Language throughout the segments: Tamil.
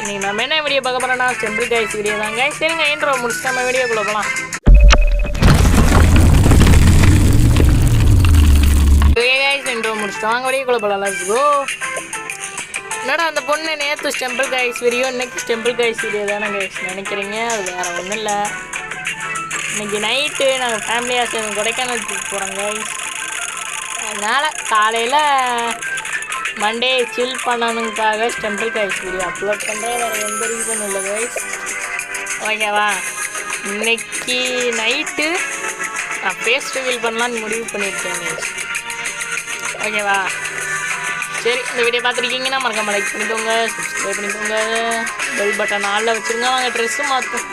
நீங்கள் நம்ம என்ன வீடியோ பார்க்க போகிறோம்னா டெம்பிள் கைஸ் வீடியோ தாங்க. சரிங்க, இன்ட்ரோ முடிச்சுட்டு நம்ம வீடியோக்குள்ளே போகலாம். இன்ட்ரோ முடிச்சுட்டு வாங்க வீடியோக்குள்ளே போகலாம். Let's go. என்னடா அந்த பொண்ணு நேற்று டெம்பிள் கைஸ் வீடியோ, இன்னைக்கு டெம்பிள் கைஸ் வீடியோ தானே கைஸ் நினைக்கிறீங்க? அது வேறு ஒன்றும் இல்லை. இன்றைக்கி நைட்டு நாங்கள் ஃபேமிலியாக சேர்ந்து கொடைக்கானல் ட்ரிப் போகிறோம் கைஸ். அதனால் காலையில் மண்டே சில் பண்ணணுக்காக டெம்பிள் கைஸ் வீடியோ அப்லோட் பண்ணுறேன். வேறு எந்த ரீசன் இல்லை கைஸ், ஓகேவா? இன்னைக்கு நைட்டு நான் ஃபேஸ் ரிவீல் பண்ணலான்னு முடிவு பண்ணியிருக்கேன் கைஸ், ஓகேவா? சரி, இந்த வீடியோ பார்த்துருக்கீங்கன்னா மறக்காம லைக் பண்ணிக்கோங்க, சப்ஸ்கிரைப் பண்ணிக்கோங்க, பெல் பட்டன் ஆளில் வச்சுருங்க. வாங்க ட்ரெஸ்ஸு மாற்றும்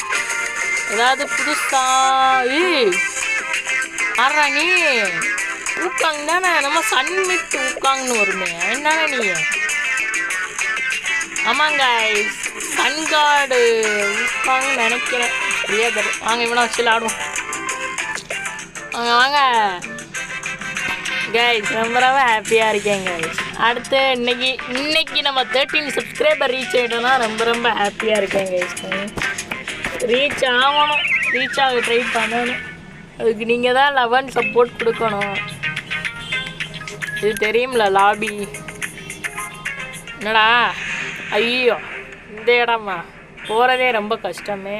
ஏதாவது புதுசாக ஆடுறா நீ ஊக்காங் தானே, நம்ம சன்மிட் ஊக்காங்னு வருமே என்னன்னா நீ? ஆமாங்க சன்கார்டு ஊக்காங்னு நினைக்கிறேன், சரியா தரும். வாங்க இவனை வச்சு ஆடுவோம். வாங்க வாங்க கைஸ், ரொம்ப ரொம்ப ஹாப்பியாக இருக்கேன் கைஸ். அடுத்து இன்னைக்கு நம்ம 13 சப்ஸ்கிரைபர் ரீச் ஆகிட்டோன்னா ரொம்ப ஹாப்பியாக இருக்கேன் கைஸ். ரீச் ஆகணும், ரீச் ஆக ட்ரை பண்ணணும். அதுக்கு நீங்கள் தான் 11 சப்போர்ட் கொடுக்கணும். இது தெரியும்ல லாபி. என்னடா ஐயோ, இந்த இடமா போகிறதே ரொம்ப கஷ்டமே,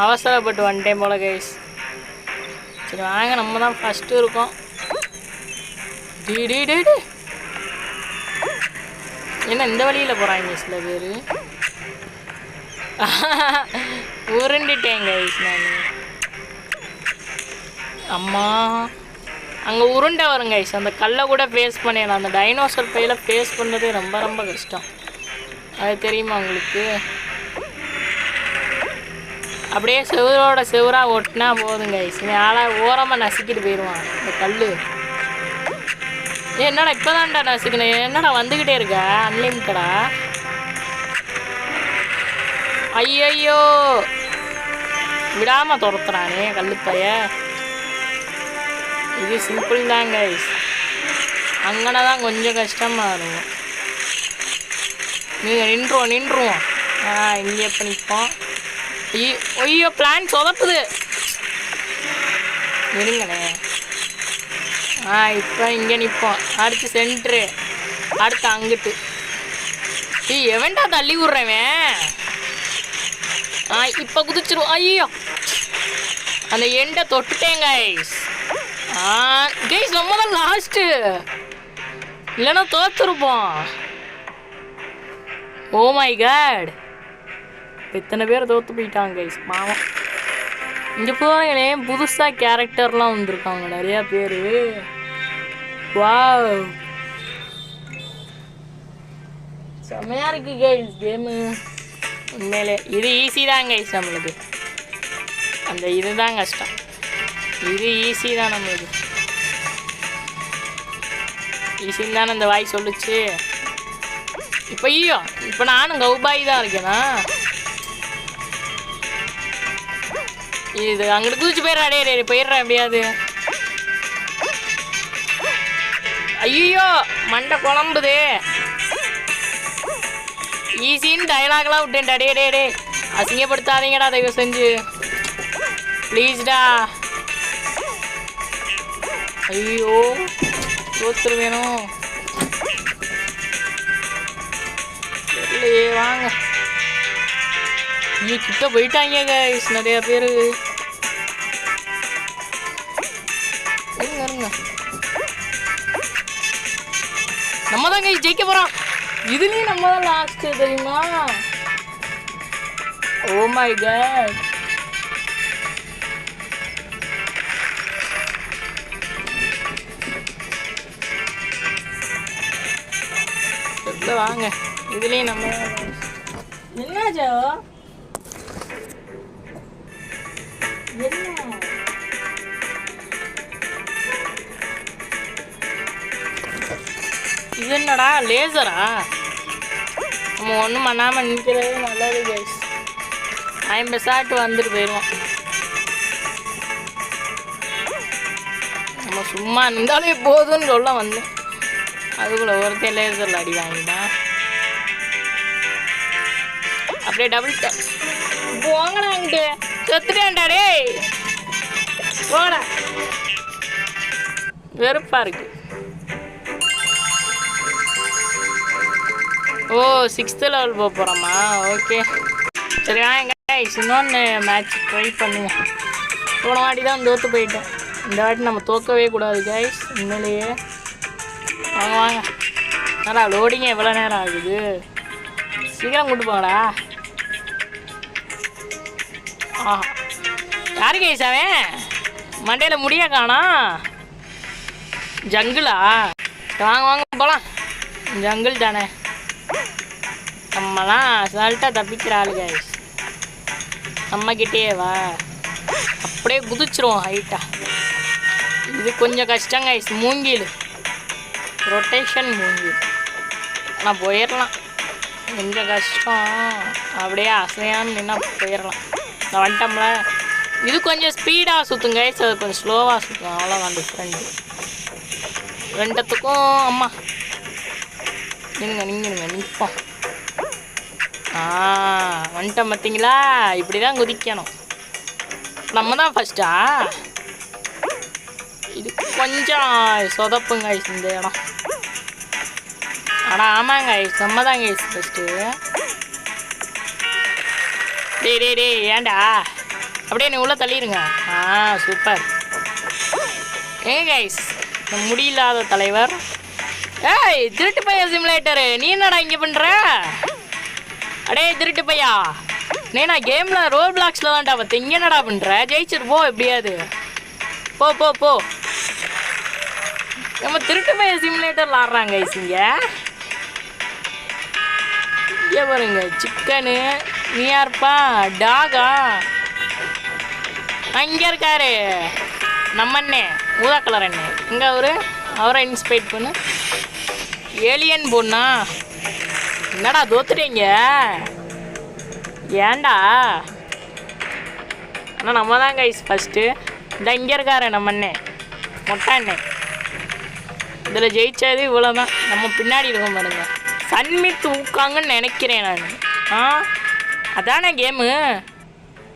அவசரப்பட்டு வந்துட்டேன் போல கைஸ். சரி வாங்க, நம்ம தான் ஃபஸ்ட்டு இருக்கோம். என்ன இந்த வழியில் போகிறாங்க சில பேர்? உருண்டுட்டேன் கைஸ் நான். அம்மா அங்கே உருண்டை வரும் கைஸ், அந்த கல்லை கூட ஃபேஸ் பண்ணிடலாம். அந்த டைனோசர் பையில் ஃபேஸ் பண்ணதே ரொம்ப கஷ்டம், அது தெரியுமா உங்களுக்கு? அப்படியே செவராக ஒட்டினா போதும் கைஸ், ஆளாக ஓரமாக நசுக்கிட்டு போயிடுவான் இந்த கல். என்னடா இப்போ தான்டா நசுக்கணும், என்னடா வந்துக்கிட்டே இருக்க அன்லிமிட்டடா? ஐயோ விடாமல் துரத்துறானே கல்லுப்பைய. இது சிம்பிள் தான் கைஸ், அங்கன தான் கொஞ்சம் கஷ்டமாக இருக்கும். நீங்கள் நின்றுவோம். இங்கே எப்போ நிற்போம்? ஐயோ பிளான் சொதப்புது, இருங்கண்ணே. இப்போ இங்கே நிற்போம். அடுத்து சென்ட்ரு, அடுத்து அங்கிட்டு. எவன்டா தள்ளி விட்றவன்? இப்போ குதிச்சிரும். ஐயோ அந்த எண்டை தொட்டுட்டேன் கைஸ். கைஸ் நம்ம தான் லாஸ்ட்டு, இல்லைன்னா தோத்துருப்போம். ஓ மை காட், எத்தனை பேர் தோற்று போயிட்டாங்க கைஸ், பாவம். இங்கே போகிறீங்களே புதுசாக கேரக்டர்லாம் வந்திருக்காங்க நிறையா பேர். வாவ் செம்மையாக இருக்குது கைஸ் கேமு உண்மையிலே. இது ஈஸி தான் கைஸ் நம்மளுக்கு, அந்த இதுதான் கஷ்டம். இது ஈஸி தான் நம்மளுக்கு, ஈஸின்னு தானே இந்த வாய் சொல்லுச்சு. இப்போ நானும் கௌபாய் தான் இருக்கேனா? இது அங்கிட்டு குதிச்சு போயிடுறா, அடையே போயிடுறேன் எப்படியாது. ஐயோ மண்டை குழம்புது. ஈஸின்னு டயலாக்லாம் விட்டேன்டா. டே அசிங்கப்படுத்தாதீங்கடா தயவு செஞ்சு, ப்ளீஸ்டா. ஐயோ தோத்துரு வேணும் இல்லையே. வாங்க ஐயோ கிட்ட போயிட்டாங்க கைஸ் நிறையா பேர். இருங்க நம்ம தான் கைஸ் ஜெயிக்க போகிறோம். இதுலேயும் நம்ம தான் லாஸ்ட்டு தெரியுமா? Oh my God. வாங்க இதுலேயும் நம்ம என்னாச்சோ என்ன இது? என்னடா லேசரா? நம்ம ஒன்றும் பண்ணாமல் நிற்கிறது நல்லது கைஸ். 50 வந்துட்டு போயிடுவோம். நம்ம சும்மா இருந்தாலே போதும்னு சொல்ல வந்தேன். அதுக்குள்ள ஒருத்தர் லேசரில் அடி வாங்கிட்டான். அப்படியே டபுள் டேப். போங்கடா அங்கிட்டு. செத்துட்டேன்டா டேய். போங்கடா. வெறுப்பா இருக்கு. ஓ 6th லெவல் போக போகிறோமா? ஓகே சரி வாங்க கைஸ், இன்னொன்று மேட்ச் ட்ரை பண்ணுங்க. போன வாட்டி தான் தோற்று போயிட்டோம். இந்த வாட்டி நம்ம தோற்கவே கூடாது கைஸ் உண்மையிலேயே. வாங்க வாங்க. நல்லா லோடிங்க எவ்வளோ நேரம் ஆகுது? சீக்கிரம் கூட்டு போங்கடா. ஆ யாரு கைஸ் அவன்? மண்டையில் முடிய காணோம். ஜங்கிளா? வாங்க வாங்க போகலாம். ஜங்கிள் தானே. நம்மலாம் அசால்ட்டாக தப்பிக்கிற ஆளு கைஸ். நம்மக்கிட்டே வா. அப்படியே குதிச்சிருவோம் ஹைட்டாக. இது கொஞ்சம் கஷ்டம் கைஸ். மூங்கில் ரொட்டேஷன் மூங்கில். ஆனால் போயிடலாம். கொஞ்சம் கஷ்டம். அப்படியே அசையான்னு நின்னா போயிடலாம். நான் வந்துட்டோம்ல. இது கொஞ்சம் ஸ்பீடாக சுற்றும் கைஸ், அது கொஞ்சம் ஸ்லோவாக சுற்றும். அவ்வளோதான் டிஃப்ரெண்ட்டு ரெண்டத்துக்கும். அம்மா நீங்க நிற்போம். வந்துட்டோம் பார்த்தீங்களா? இப்படி தான் குதிக்கணும். நம்ம தான் ஃபஸ்ட்டா? இது கொஞ்சம் சொதப்புங்க இந்த இடம். ஆனால் ஆமாங்க நம்ம தான் கைஸ் ஃபஸ்ட்டு. டே ஏண்டா அப்படியே நீ உள்ளே தள்ளிடுங்க. சூப்பர். ஏங்க கைஸ் முடியில்லாத தலைவர். ஏய் திருட்டு பையா சிமுலேட்டரு, நீ என்னடா இங்கே பண்ணுற? அடே திருட்டு பையா, நீனா கேமில் ரோல் பிளாக்ஸில் தான்டா பார்த்து. இங்கே என்னடா பண்ணுற? ஜெயிச்சிரு போ எப்படியாது. போ போ போ. நம்ம திருட்டு பையா சிமுலேட்டர் விளாட்றாங்க இங்கே. இங்கே பாருங்க சிக்கனு. நீ யாருப்பா? டாகா? இங்கே இருக்காரு நம்ம அண்ணே, ஊதா கலர் அண்ணே. இங்கே அவரை இன்ஸ்பைட் பண்ணு. ஏலியன் பொண்ணா? என்னடா தோத்துட்டீங்க? ஏண்டா? ஆனால் நம்ம தான் கைஸ் ஃபஸ்ட்டு. இந்த இங்கே இருக்காரு நம்ம அண்ணே, மொட்டை அண்ணே. இதில் ஜெயிச்சது இவ்வளோ தான். நம்ம பின்னாடி இருக்கோம் பாருங்க. சன்மித் ஊக்காங்கன்னு நினைக்கிறேன் நான். அதானே கேமு?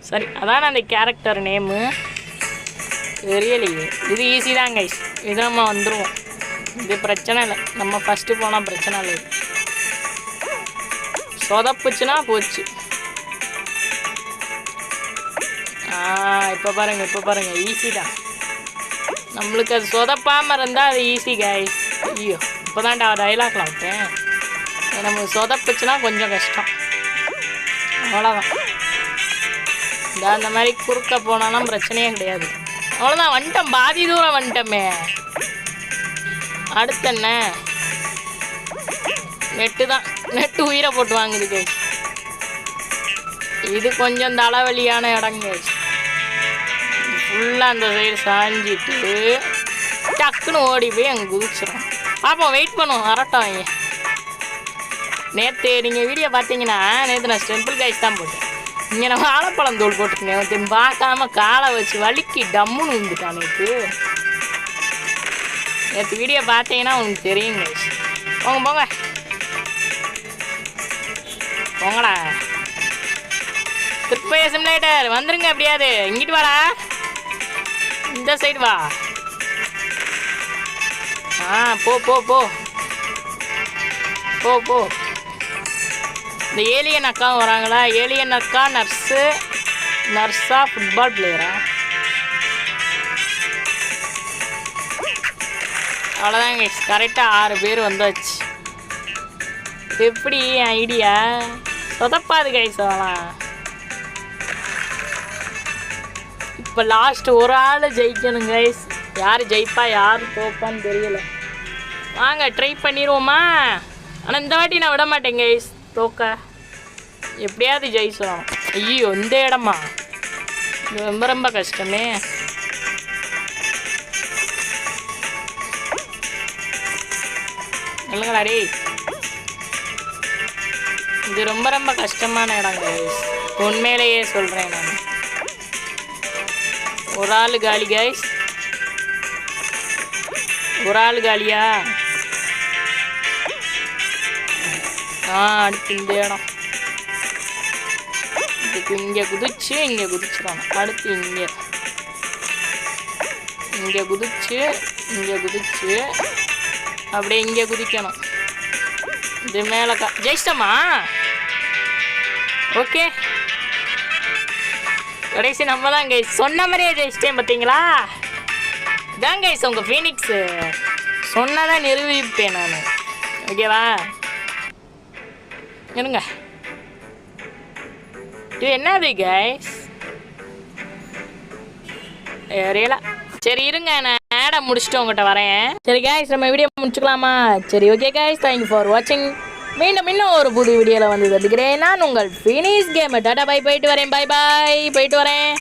சரி அதானே அந்த கேரக்டர் நேமு. தெரியலையே. இது ஈஸி தான் கைஸ். இது நம்ம வந்துடுவோம். இது பிரச்சனை இல்லை. நம்ம ஃபஸ்ட்டு போனால் பிரச்சனை இல்லை. சொதப்புச்சுன்னா போச்சு. இப்போ பாருங்கள் ஈஸி தான். நம்மளுக்கு அது சொதப்பாமல் இருந்தால் அது ஈஸி கைஸ். ஐயோ இப்போ தான்டா டைலாக்லாம் விட்டேன். நமக்கு சொதப்புச்சுன்னா கொஞ்சம் கஷ்டம். அவ்வளோதான். அந்த மாதிரி குறுக்க போனாலும் பிரச்சனையே கிடையாது. அவ்வளோதான். வந்துட்டோம். பாதி தூரம் வந்துட்டோமே. அடுத்து என்ன? நெட்டு தான். நெட்டு உயிரை போட்டு வாங்குது கைஸ். இது கொஞ்சம் தலைவலியான இடங்க. ஃபுல்லாக அந்த சைடு சாஞ்சிட்டு டக்குன்னு ஓடி போய் அங்கே குதிச்சிடும். பார்ப்போம், வெயிட் பண்ணுவோம். அரட்டம் வாங்க. நேற்று நீங்கள் வீடியோ பார்த்தீங்கன்னா நேற்று நான் டெம்பிள் கைஸ் தான் போட்டேன். இங்கே நான் வாழைப்பழம் தோல் போட்டுருக்கேன். பார்க்காம காலை வச்சு வலிக்கி டம்முன்னு விழுந்துட்டான் நேற்று வீடியோ பார்த்தீங்கன்னா உங்களுக்கு தெரியுங்க. போங்க போங்கடா. திருப்பையா சிமுலேட்டர் வந்துருங்க. எப்படியாது இங்கிட்டு வாடா. இந்த சைடு வா. போ போ போ போ போ. இந்த ஏலியன் அக்காவும் வராங்களா? ஏலியன் அக்கா நர்ஸா ஃபுட்பால் பிளேயரா? அவ்வளோதாங்க கரெக்டாக 6 பேர் வந்தாச்சு. எப்படி ஐடியா? சொதப்பாது கைஸ். அதெல்லாம் இப்போ லாஸ்ட் ஒரு ஆள் ஜெயிக்கணும் கைஸ். யார் ஜெயிப்பா யார் தோப்பான்னு தெரியல. வாங்க ட்ரை பண்ணிடுவோமா? ஆனால் இந்த வாட்டி நான் விட மாட்டேன் கைஸ் தோக்க. எப்படியாவது ஜெயிச்சோம். ஐயோ இந்த இடமா? ரொம்ப ரொம்ப கஷ்டமே. இல்லைங்களா டே? இது ரொம்ப ரொம்ப கஷ்டமான இடம் கைஸ். உண்மையிலேயே சொல்கிறேன் நான். ஒரு ஆள் காலி கைஸ். ஒரு ஆள் காலியா? அடுத்து இந்த இடம். இங்கே குதிச்சு இங்கே குதிச்சிடணும். அடுத்து இங்கே குதிச்சு அப்படியே இங்கே குதிக்கணும். இது மேலே ஜெயிச்சிட்டோமா? ஓகே, கடைசி நம்ம தான் கைஸ். சொன்ன மாதிரியே ஜெயிச்சிட்டேன் பார்த்தீங்களா? இதான் கைஸ் உங்கள் ஃபீனிக்ஸு. சொன்னதான் நிரூபிப்பேன் நான். ஓகேவா? இருங்க, இது என்னது கைஸ்? ஏரியலா. சரி இருங்க, நான் ஆடை முடிச்சுட்டு உங்கள்கிட்ட வரேன். சரி கைஸ், நம்ம வீடியோ முடிச்சுக்கலாமா? சரி ஓகே கைஸ், தேங்க்யூ ஃபார் வாட்சிங். மீண்டும் இன்னும் ஒரு புது வீடியோவில் வந்து சந்திக்கிறேன். நான் உங்கள் ஃபினிஷ் கேம். Tata bye. போயிட்டு வரேன். பை போயிட்டு வரேன்.